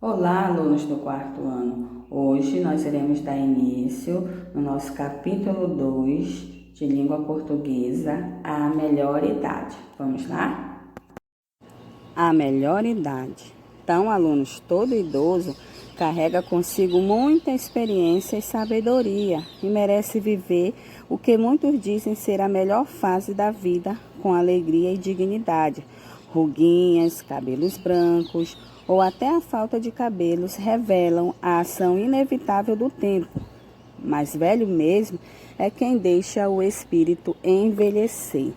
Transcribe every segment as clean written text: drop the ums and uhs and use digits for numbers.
Olá, alunos do quarto ano. Hoje nós iremos dar início no nosso capítulo 2 de língua portuguesa, a melhor idade. Vamos lá? A melhor idade. Então, alunos, todo idoso carrega consigo muita experiência e sabedoria e merece viver o que muitos dizem ser a melhor fase da vida, com alegria e dignidade. Ruguinhas, cabelos brancos ou até a falta de cabelos revelam a ação inevitável do tempo. Mas velho mesmo é quem deixa o espírito envelhecer.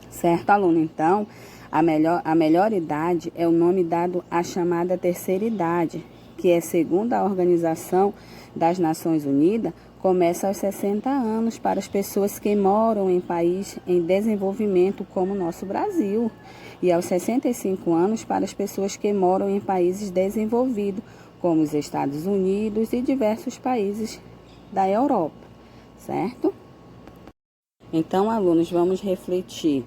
Certo, aluno? Então, a melhor idade é o nome dado à chamada terceira idade, que é, segundo a Organização das Nações Unidas, começa aos 60 anos para as pessoas que moram em país em desenvolvimento como o nosso Brasil, e aos 65 anos para as pessoas que moram em países desenvolvidos, como os Estados Unidos e diversos países da Europa, certo? Então, alunos, vamos refletir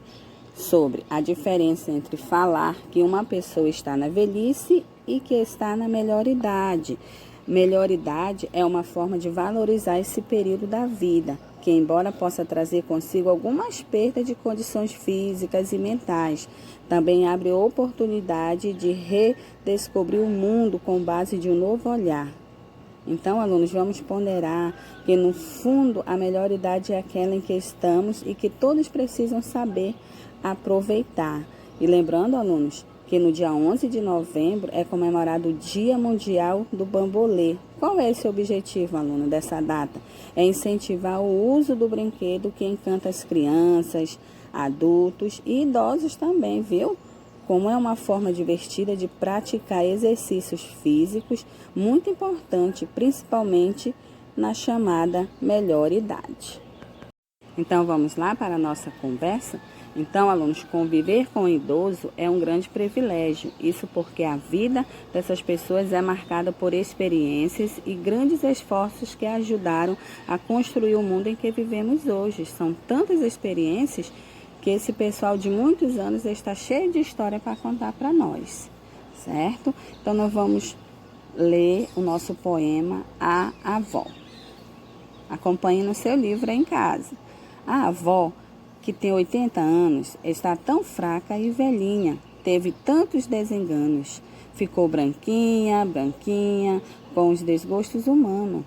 sobre a diferença entre falar que uma pessoa está na velhice e que está na melhor idade. Melhor idade é uma forma de valorizar esse período da vida, que embora possa trazer consigo algumas perdas de condições físicas e mentais, também abre oportunidade de redescobrir o mundo com base de um novo olhar. Então, alunos, vamos ponderar que, no fundo, a melhor idade é aquela em que estamos e que todos precisam saber aproveitar. E lembrando, alunos, que no dia 11 de novembro é comemorado o Dia Mundial do Bambolê. Qual é esse objetivo, aluno, dessa data? É incentivar o uso do brinquedo que encanta as crianças, adultos e idosos também, viu? Como é uma forma divertida de praticar exercícios físicos, muito importante, principalmente na chamada melhor idade. Então, vamos lá para a nossa conversa? Então, alunos, conviver com o idoso é um grande privilégio. Isso porque a vida dessas pessoas é marcada por experiências e grandes esforços que ajudaram a construir o mundo em que vivemos hoje. São tantas experiências que esse pessoal de muitos anos está cheio de história para contar para nós, certo? Então, nós vamos ler o nosso poema A Avó. Acompanhe no seu livro aí em casa. A avó, que tem 80 anos, está tão fraca e velhinha, teve tantos desenganos, ficou branquinha, branquinha, com os desgostos humanos.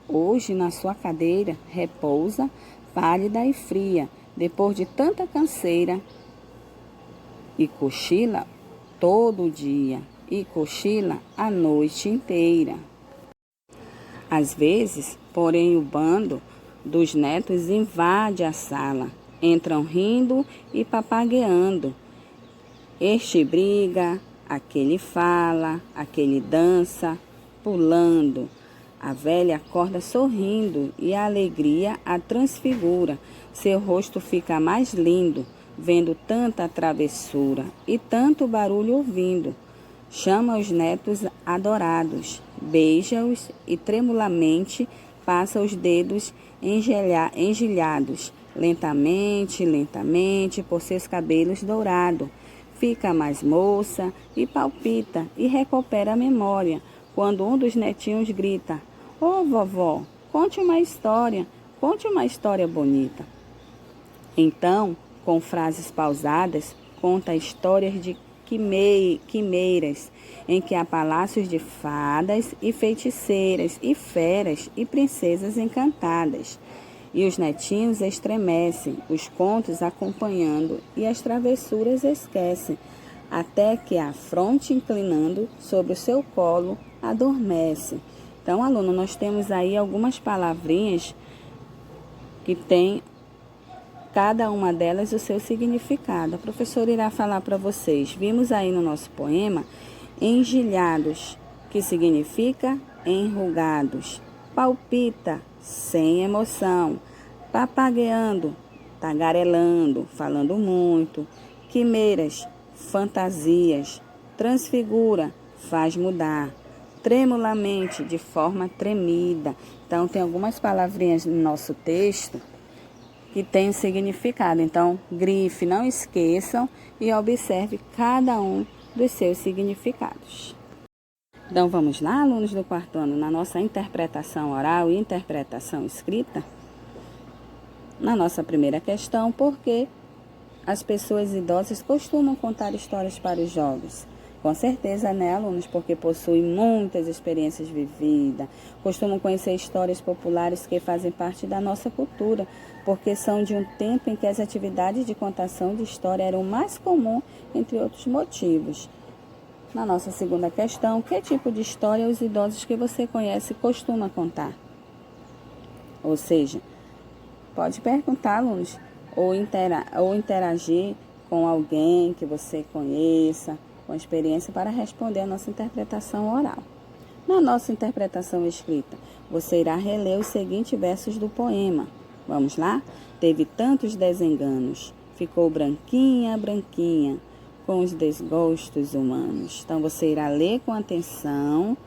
Hoje, na sua cadeira, repousa, pálida e fria, depois de tanta canseira, e cochila todo dia, e cochila a noite inteira. Às vezes, porém, o bando dos netos invade a sala, entram rindo e papagueando. Este briga, aquele fala, aquele dança, pulando. A velha acorda sorrindo e a alegria a transfigura. Seu rosto fica mais lindo, vendo tanta travessura e tanto barulho ouvindo. Chama os netos adorados, beija-os e tremulamente passa os dedos engelhados, lentamente, lentamente, por seus cabelos dourados. Fica mais moça e palpita e recupera a memória, quando um dos netinhos grita: "Ô vovó, conte uma história bonita." Então, com frases pausadas, conta histórias de quimeiras, em que há palácios de fadas e feiticeiras e feras e princesas encantadas. E os netinhos estremecem, os contos acompanhando, e as travessuras esquecem, até que a fronte inclinando sobre o seu colo adormece. Então, aluno, nós temos aí algumas palavrinhas que tem cada uma delas o seu significado. A professora irá falar para vocês. Vimos aí no nosso poema engelhados, que significa enrugados. Palpita, sem emoção. Papagueando, tagarelando, falando muito. Quimeiras, fantasias. Transfigura, faz mudar. Tremulamente, de forma tremida. Então, tem algumas palavrinhas no nosso texto que tem significado. Então, grife, não esqueçam e observe cada um dos seus significados. Então, vamos lá, alunos do quarto ano, na nossa interpretação oral e interpretação escrita? Na nossa primeira questão, por que as pessoas idosas costumam contar histórias para os jovens? Com certeza, né, alunos? Porque possuem muitas experiências vividas, costumam conhecer histórias populares que fazem parte da nossa cultura, porque são de um tempo em que as atividades de contação de história eram mais comuns, entre outros motivos. Na nossa segunda questão, que tipo de história os idosos que você conhece costumam contar? Ou seja, pode perguntar, alunos, ou interagir com alguém que você conheça, com experiência, para responder a nossa interpretação oral. Na nossa interpretação escrita, você irá reler os seguintes versos do poema. Vamos lá? Teve tantos desenganos, ficou branquinha, branquinha, com os desgostos humanos. Então, você irá ler com atenção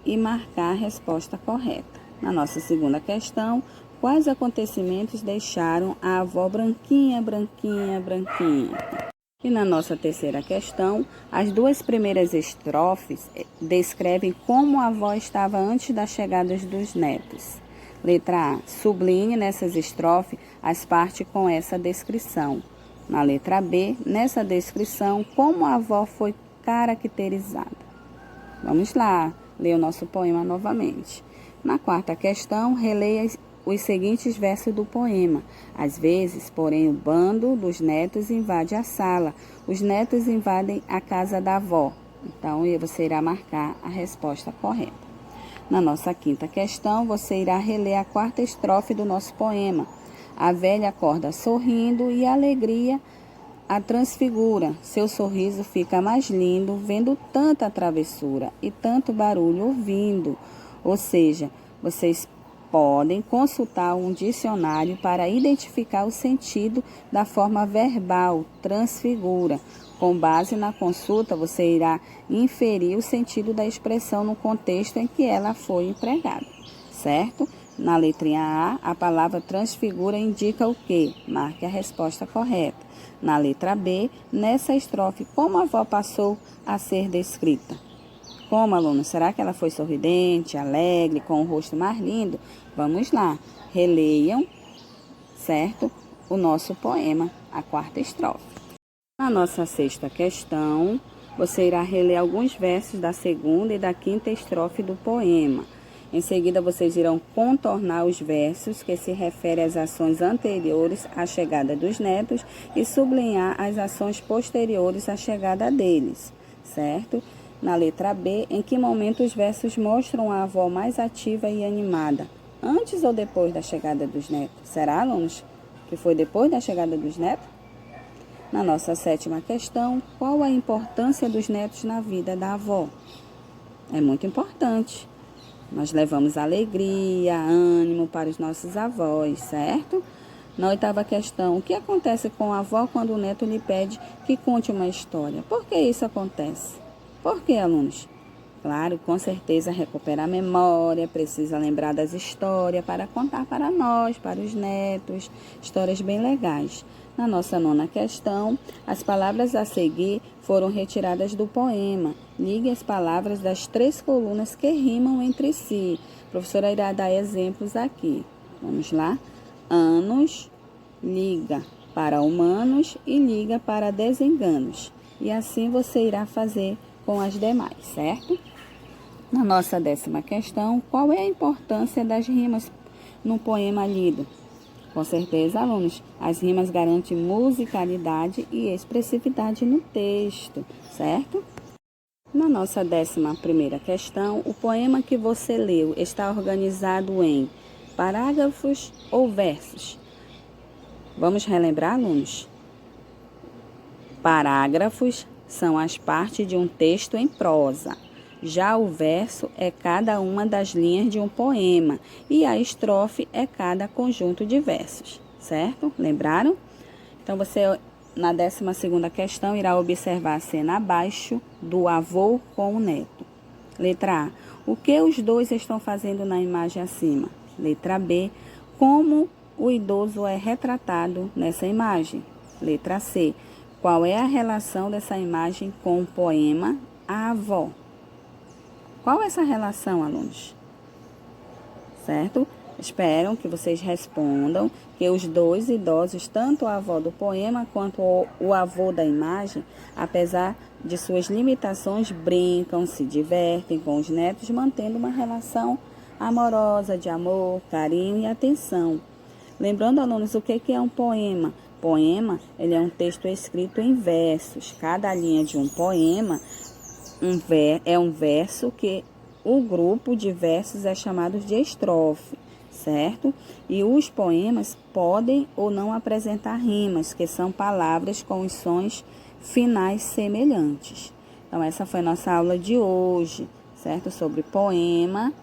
e marcar a resposta correta. Na nossa segunda questão, quais acontecimentos deixaram a avó branquinha, branquinha, branquinha? E na nossa terceira questão, as duas primeiras estrofes descrevem como a avó estava antes da chegada dos netos. Letra A, sublinhe nessas estrofes as partes com essa descrição. Na letra B, nessa descrição, como a avó foi caracterizada. Vamos lá, ler o nosso poema novamente. Na quarta questão, releia os seguintes versos do poema. Às vezes, porém, o bando dos netos invade a sala. Os netos invadem a casa da avó. Então, você irá marcar a resposta correta. Na nossa quinta questão, você irá reler a quarta estrofe do nosso poema. A velha acorda sorrindo e a alegria a transfigura. Seu sorriso fica mais lindo, vendo tanta travessura e tanto barulho ouvindo. Ou seja, vocês podem consultar um dicionário para identificar o sentido da forma verbal, transfigura. Com base na consulta, você irá inferir o sentido da expressão no contexto em que ela foi empregada, certo? Na letrinha A, a palavra transfigura indica o quê? Marque a resposta correta. Na letra B, nessa estrofe, como a avó passou a ser descrita? Como, aluno? Será que ela foi sorridente, alegre, com o rosto mais lindo? Vamos lá, releiam, certo? O nosso poema, a quarta estrofe. Na nossa sexta questão, você irá reler alguns versos da segunda e da quinta estrofe do poema. Em seguida, vocês irão contornar os versos que se referem às ações anteriores à chegada dos netos e sublinhar as ações posteriores à chegada deles, certo? Na letra B, em que momento os versos mostram a avó mais ativa e animada? Antes ou depois da chegada dos netos? Será, alunos, que foi depois da chegada dos netos? Na nossa sétima questão, qual a importância dos netos na vida da avó? É muito importante. Nós levamos alegria, ânimo para os nossos avós, certo? Na oitava questão, o que acontece com a avó quando o neto lhe pede que conte uma história? Por que isso acontece? Por que, alunos? Claro, com certeza recuperar a memória, precisa lembrar das histórias para contar para nós, para os netos, histórias bem legais. Na nossa nona questão, as palavras a seguir foram retiradas do poema. Ligue as palavras das 3 colunas que rimam entre si. A professora irá dar exemplos aqui. Vamos lá? Anos, liga para humanos e liga para desenganos. E assim você irá fazer com as demais, certo? Na nossa 10ª questão, qual é a importância das rimas no poema lido? Com certeza, alunos, as rimas garantem musicalidade e expressividade no texto, certo? Na nossa 11ª questão, o poema que você leu está organizado em parágrafos ou versos? Vamos relembrar, alunos? Parágrafos são as partes de um texto em prosa. Já o verso é cada uma das linhas de um poema e a estrofe é cada conjunto de versos, certo? Lembraram? Então, você, na 12ª questão, irá observar a cena abaixo do avô com o neto. Letra A. O que os dois estão fazendo na imagem acima? Letra B. Como o idoso é retratado nessa imagem? Letra C. Qual é a relação dessa imagem com o poema A Avó? Qual é essa relação, alunos? Certo? Espero que vocês respondam que os dois idosos, tanto a avó do poema quanto o avô da imagem, apesar de suas limitações, brincam, se divertem com os netos, mantendo uma relação amorosa de amor, carinho e atenção. Lembrando, alunos, o que é um poema? Poema, ele é um texto escrito em versos. Cada linha de um poema é um verso que o grupo de versos é chamado de estrofe, certo? E os poemas podem ou não apresentar rimas, que são palavras com os sons finais semelhantes. Então, essa foi a nossa aula de hoje, certo? Sobre poema,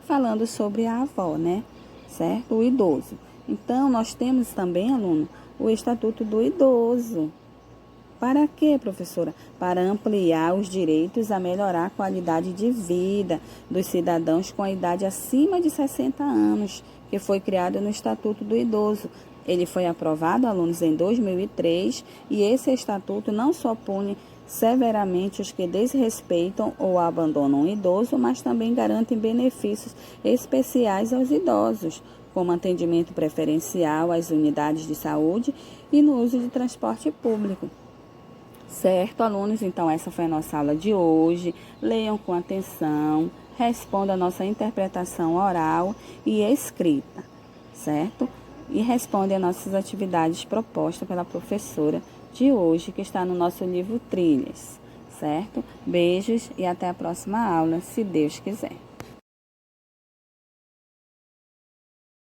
falando sobre a avó, né? Certo? O idoso. Então, nós temos também, aluno, o Estatuto do Idoso. Para quê, professora? Para ampliar os direitos a melhorar a qualidade de vida dos cidadãos com a idade acima de 60 anos, que foi criado no Estatuto do Idoso. Ele foi aprovado, alunos, em 2003, e esse estatuto não só pune severamente os que desrespeitam ou abandonam o idoso, mas também garante benefícios especiais aos idosos, como atendimento preferencial às unidades de saúde e no uso de transporte público. Certo, alunos? Então, essa foi a nossa aula de hoje. Leiam com atenção, respondam a nossa interpretação oral e escrita, certo? E respondem a nossas atividades propostas pela professora de hoje, que está no nosso livro Trilhas, certo? Beijos e até a próxima aula, se Deus quiser.